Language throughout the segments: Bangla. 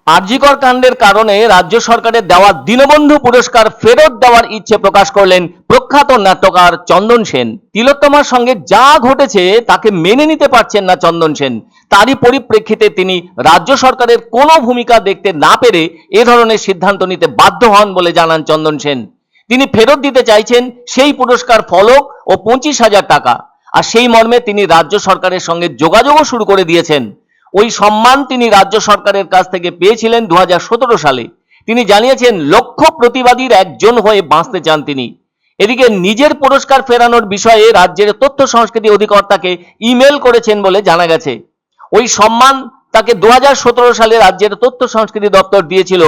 আরজিকর কাণ্ডের কারণে রাজ্য সরকারের দেওয়া দীনবন্ধু পুরস্কার ফেরত দেওয়ার ইচ্ছে প্রকাশ করলেন প্রখ্যাত নাট্যকার চন্দন সেন। তিলোত্তমার সঙ্গে যা ঘটেছে তাকে মেনে নিতে পারছেন না চন্দন সেন। তারই পরিপ্রেক্ষিতে তিনি রাজ্য সরকারের কোনো ভূমিকা দেখতে না পেরে এ ধরনের সিদ্ধান্ত নিতে বাধ্য হন বলে জানান চন্দন সেন। তিনি ফেরত দিতে চাইছেন সেই পুরস্কার ফলক ও 25,000 টাকা। আর সেই মর্মে তিনি রাজ্য সরকারের সঙ্গে যোগাযোগও শুরু করে দিয়েছেন। ওই সম্মান তিনি রাজ্য সরকারের কাছ থেকে পেয়েছিলেন 2017 সালে। তিনি জানিয়েছেন লক্ষ প্রতিবাদীর একজন হয়ে বাঁচতে চান তিনি। এদিকে নিজের পুরস্কার ফেরানোর বিষয়ে রাজ্যের তথ্য সংস্কৃতি অধিকর্তাকে ইমেল করেছেন বলে জানা গেছে। ওই সম্মান তাকে 2017 সালে রাজ্যের তথ্য সংস্কৃতি দপ্তর দিয়েছিল।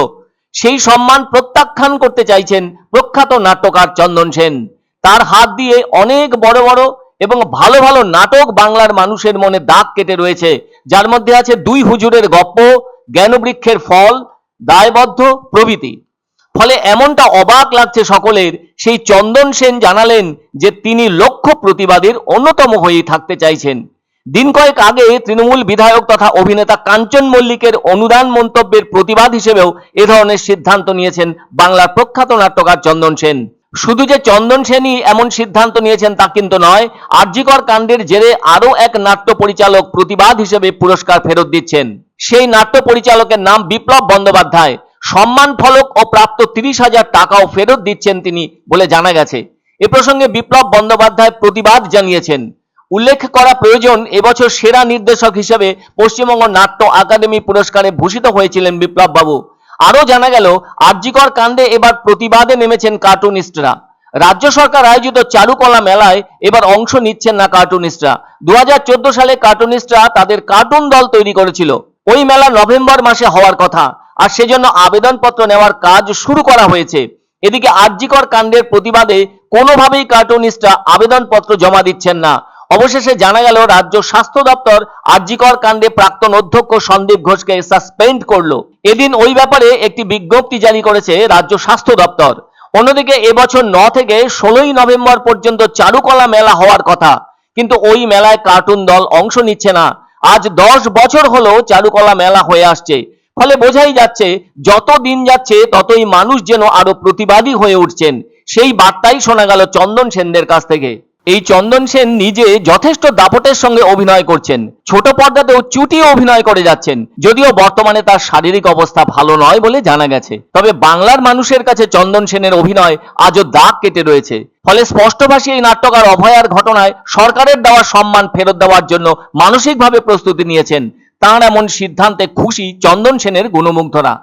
সেই সম্মান প্রত্যাখ্যান করতে চাইছেন প্রখ্যাত নাট্যকার চন্দন সেন। তার হাত দিয়ে অনেক বড় বড় এবং ভালো ভালো নাটক বাংলার মানুষের মনে দাগ কেটে রয়েছে, যার মধ্যে আছে দুই হুজুরের গপ্প, জ্ঞানবৃক্ষের ফল, দায়বদ্ধ প্রভৃতি। ফলে এমনটা অবাক লাগছে সকলের, সেই চন্দন সেন জানালেন যে তিনি লক্ষ প্রতিবাদীর অন্যতম হয়েই থাকতে চাইছেন। দিন কয়েক আগে তৃণমূল বিধায়ক তথা অভিনেতা কাঞ্চন মল্লিকের অনুদান মন্তব্যের প্রতিবাদ হিসেবেও এ ধরনের সিদ্ধান্ত নিয়েছেন বাংলার প্রখ্যাত নাট্যকার চন্দন সেন। শুধু যে চন্দন সেনই এমন সিদ্ধান্ত নিয়েছেন তা কিন্তু নয়, আরজিকর কাণ্ডের জেরে আরো এক নাট্য পরিচালক প্রতিবাদ হিসেবে পুরস্কার ফেরত দিচ্ছেন। সেই নাট্য পরিচালকের নাম বিপ্লব বন্দ্যোপাধ্যায়। সম্মান ফলক ও প্রাপ্ত 30,000 টাকাও ফেরত দিচ্ছেন তিনি বলে জানা গেছে। এ প্রসঙ্গে বিপ্লব বন্দ্যোপাধ্যায় প্রতিবাদ জানিয়েছেন। উল্লেখ করা প্রয়োজন, এবছর সেরা নির্দেশক হিসেবে পশ্চিমবঙ্গ নাট্য একাডেমি পুরস্কারে ভূষিত হয়েছিলেন বিপ্লব বাবু। আরো জানা গেল, আরজিকর কাণ্ডে এবার প্রতিবাদে নেমেছেন কার্টুনিস্টরা। রাজ্য সরকার আয়োজিত চারুকলা মেলায় এবার অংশ নিচ্ছেন না কার্টুনিস্টরা। 2014 সালে কার্টুনিস্টরা তাদের কার্টুন দল তৈরি করেছিল। ওই মেলা নভেম্বর মাসে হওয়ার কথা, আর সেজন্য আবেদনপত্র নেওয়ার কাজ শুরু করা হয়েছে। এদিকে আরজিকর কাণ্ডের প্রতিবাদে কোনোভাবেই কার্টুনিস্টরা আবেদনপত্র জমা দিচ্ছেন না। অবশেষে জানা গেল, রাজ্য স্বাস্থ্য দপ্তর আরজিকর কাণ্ডে প্রাক্তন অধ্যক্ষ সন্দীপ ঘোষকে সাসপেন্ড করলো। এদিন ওই ব্যাপারে একটি বিজ্ঞপ্তি জারি করেছে রাজ্য স্বাস্থ্য দপ্তর। অন্যদিকে এবছর 9 থেকে 16 নভেম্বর পর্যন্ত চারুকলা মেলা হওয়ার কথা, কিন্তু ওই মেলায় কার্টুন দল অংশ নিচ্ছে না। আজ 10 বছর হলো চারুকলা মেলা হয়ে আসছে। ফলে বোঝাই যাচ্ছে, যত দিন যাচ্ছে ততই মানুষ যেন আরো প্রতিবাদী হয়ে উঠছেন। সেই বার্তাই শোনা গেল চন্দন সেনদের কাছ থেকে। এই চন্দন সেন নিজে যথেষ্ট দাপটের সঙ্গে অভিনয় করছেন, ছোট পর্দাতেও চুটিয়ে অভিনয় করে যাচ্ছেন, যদিও বর্তমানে তার শারীরিক অবস্থা ভালো নয় বলে জানা গেছে। তবে বাংলার মানুষের কাছে চন্দন সেনের অভিনয় আজও দাগ কেটে রয়েছে। ফলে স্পষ্টভাষী এই নাট্যকার অভয়ার ঘটনায় সরকারের দেওয়া সম্মান ফেরত দেওয়ার জন্য মানসিকভাবে প্রস্তুতি নিয়েছেন। তাঁর এমন সিদ্ধান্তে খুশি চন্দন সেনের গুণমুগ্ধরা।